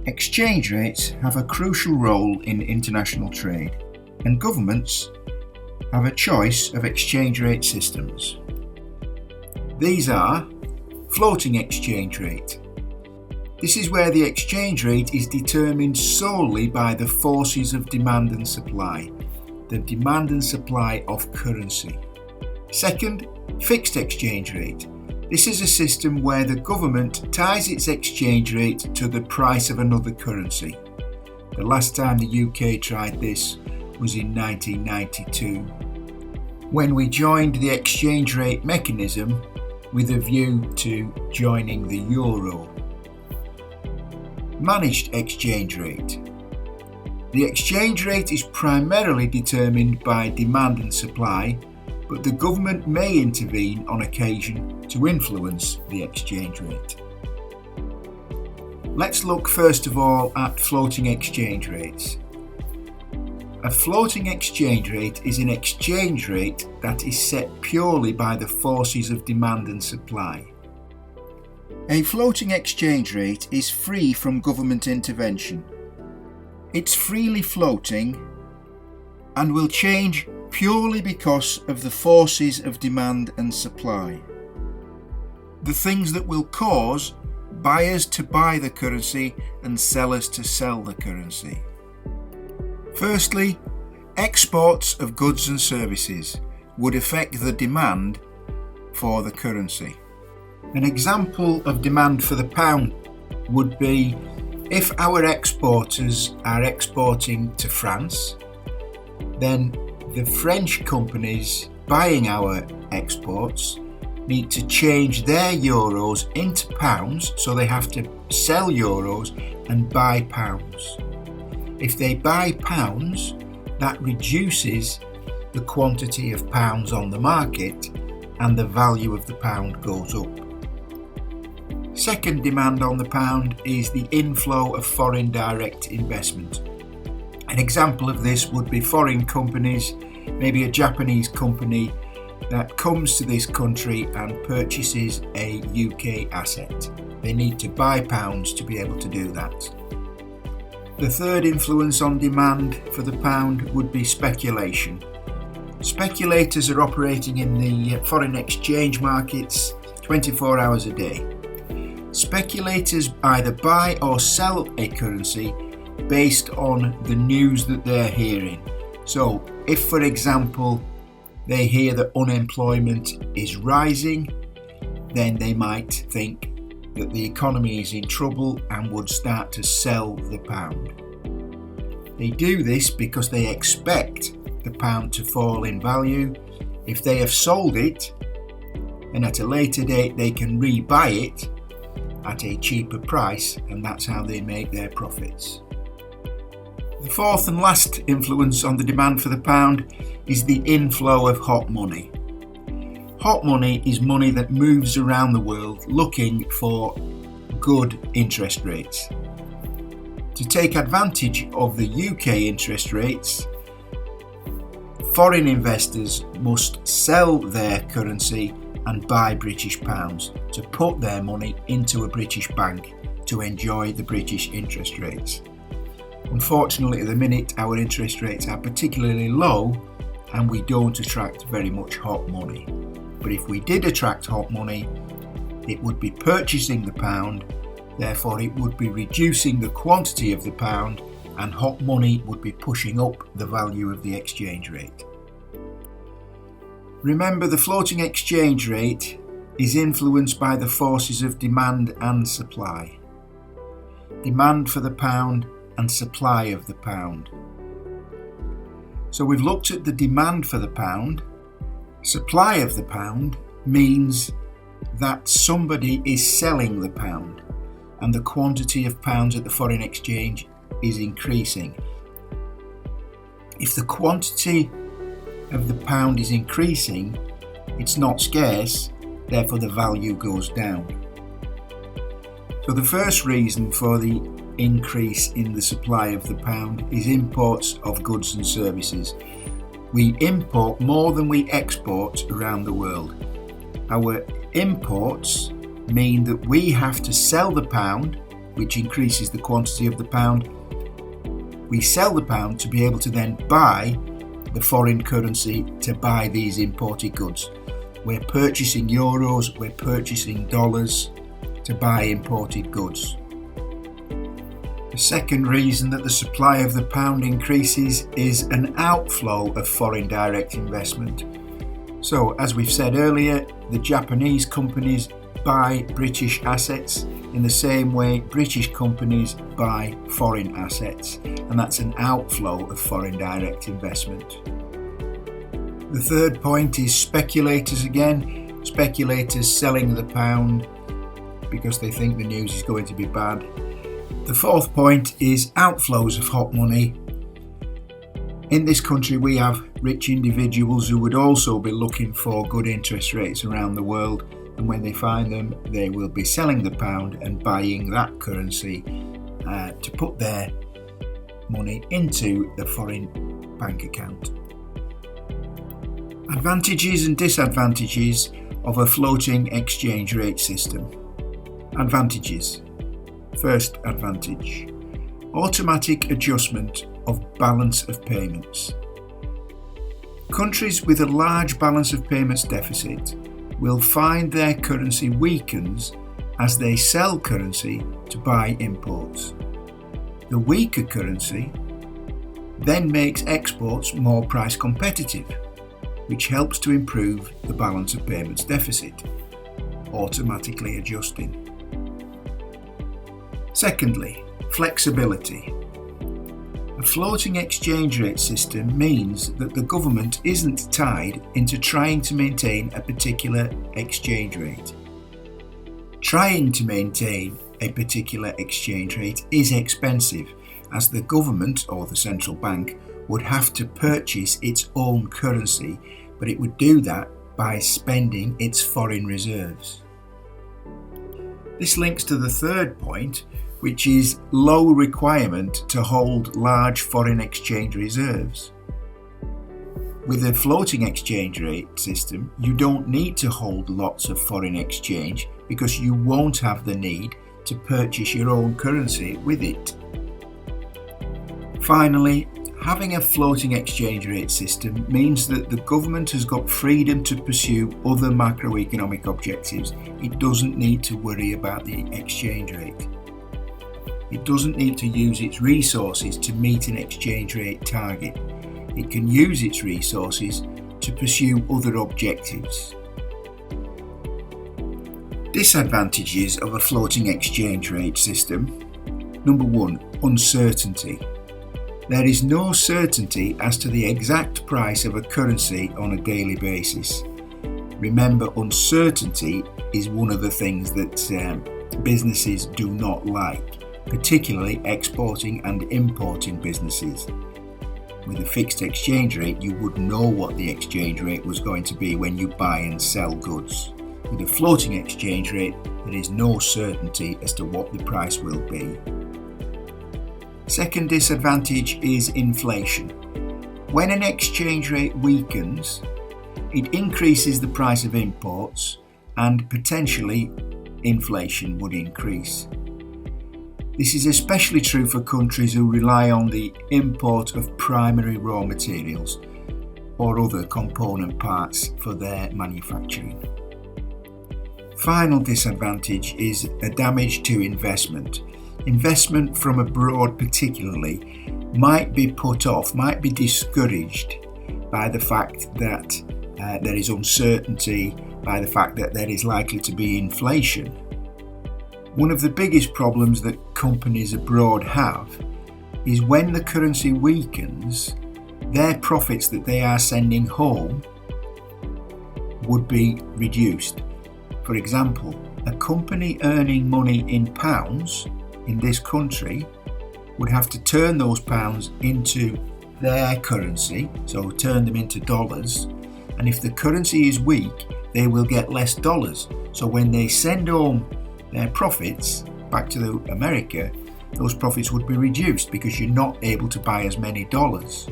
Exchange rates have a crucial role in international trade, and governments have a choice of exchange rate systems. These are floating exchange rate. This is where the exchange rate is determined solely by the forces of demand and supply, the demand and supply of currency. Second, fixed exchange rate. This is a system where the government ties its exchange rate to the price of another currency. The last time the UK tried this was in 1992, when we joined the exchange rate mechanism with a view to joining the euro. Managed exchange rate. The exchange rate is primarily determined by demand and supply, but the government may intervene on occasion to influence the exchange rate. Let's look first of all at floating exchange rates. A floating exchange rate is an exchange rate that is set purely by the forces of demand and supply. A floating exchange rate is free from government intervention. It's freely floating and will change purely because of the forces of demand and supply. The things that will cause buyers to buy the currency and sellers to sell the currency. Firstly, exports of goods and services would affect the demand for the currency. An example of demand for the pound would be if our exporters are exporting to France, then the French companies buying our exports need to change their euros into pounds, so they have to sell euros and buy pounds. If they buy pounds, that reduces the quantity of pounds on the market and the value of the pound goes up. Second demand on the pound is the inflow of foreign direct investment. An example of this would be foreign companies, maybe a Japanese company that comes to this country and purchases a UK asset. They need to buy pounds to be able to do that. The third influence on demand for the pound would be speculation. Speculators are operating in the foreign exchange markets 24 hours a day. Speculators either buy or sell a currency based on the news that they're hearing. So, if for example they hear that unemployment is rising, then they might think that the economy is in trouble and would start to sell the pound. They do this because they expect the pound to fall in value. If they have sold it, and at a later date they can rebuy it at a cheaper price, and that's how they make their profits. The fourth and last influence on the demand for the pound is the inflow of hot money. Hot money is money that moves around the world looking for good interest rates. To take advantage of the UK interest rates, foreign investors must sell their currency and buy British pounds to put their money into a British bank to enjoy the British interest rates. Unfortunately, at the minute, our interest rates are particularly low and we don't attract very much hot money. But if we did attract hot money, it would be purchasing the pound, therefore it would be reducing the quantity of the pound, and hot money would be pushing up the value of the exchange rate. Remember, the floating exchange rate is influenced by the forces of demand and supply. Demand for the pound and supply of the pound. So we've looked at the demand for the pound. Supply of the pound means that somebody is selling the pound and the quantity of pounds at the foreign exchange is increasing. If the quantity of the pound is increasing, it's not scarce, therefore the value goes down. So the first reason for the increase in the supply of the pound is imports of goods and services. We import more than we export around the world. Our imports mean that we have to sell the pound which increases the quantity of the pound. We sell the pound to be able to then buy the foreign currency to buy these imported goods. We're purchasing euros, we're purchasing dollars to buy imported goods. The second reason that the supply of the pound increases is an outflow of foreign direct investment. So, as we've said earlier, the Japanese companies buy British assets in the same way British companies buy foreign assets, and that's an outflow of foreign direct investment. The third point is speculators again. Speculators selling the pound because they think the news is going to be bad. The fourth point is outflows of hot money. In this country we have rich individuals who would also be looking for good interest rates around the world, and when they find them they will be selling the pound and buying that currency to put their money into the foreign bank account. Advantages and disadvantages of a floating exchange rate system. Advantages. First advantage: automatic adjustment of balance of payments. Countries with a large balance of payments deficit will find their currency weakens as they sell currency to buy imports. The weaker currency then makes exports more price competitive, which helps to improve the balance of payments deficit, automatically adjusting. Secondly, flexibility. A floating exchange rate system means that the government isn't tied into trying to maintain a particular exchange rate. Trying to maintain a particular exchange rate is expensive, as the government or the central bank would have to purchase its own currency, but it would do that by spending its foreign reserves. This links to the third point, which is low requirement to hold large foreign exchange reserves. With a floating exchange rate system, you don't need to hold lots of foreign exchange because you won't have the need to purchase your own currency with it. Finally, having a floating exchange rate system means that the government has got freedom to pursue other macroeconomic objectives. It doesn't need to worry about the exchange rate. It doesn't need to use its resources to meet an exchange rate target. It can use its resources to pursue other objectives. Disadvantages of a floating exchange rate system. Number 1, uncertainty. There is no certainty as to the exact price of a currency on a daily basis. Remember, uncertainty is one of the things that businesses do not like, particularly exporting and importing businesses. With a fixed exchange rate, you would know what the exchange rate was going to be when you buy and sell goods. With a floating exchange rate, there is no certainty as to what the price will be. Second disadvantage is inflation. When an exchange rate weakens, it increases the price of imports and potentially inflation would increase. This is especially true for countries who rely on the import of primary raw materials or other component parts for their manufacturing. Final disadvantage is a damage to investment. Investment from abroad particularly might be put off, might be discouraged by the fact that there is uncertainty, by the fact that there is likely to be inflation. One of the biggest problems that companies abroad have is when the currency weakens, their profits that they are sending home would be reduced. For example, a company earning money in pounds in this country would have to turn those pounds into their currency, so turn them into dollars, and if the currency is weak, they will get less dollars. So when they send home their profits back to America, those profits would be reduced because you're not able to buy as many dollars.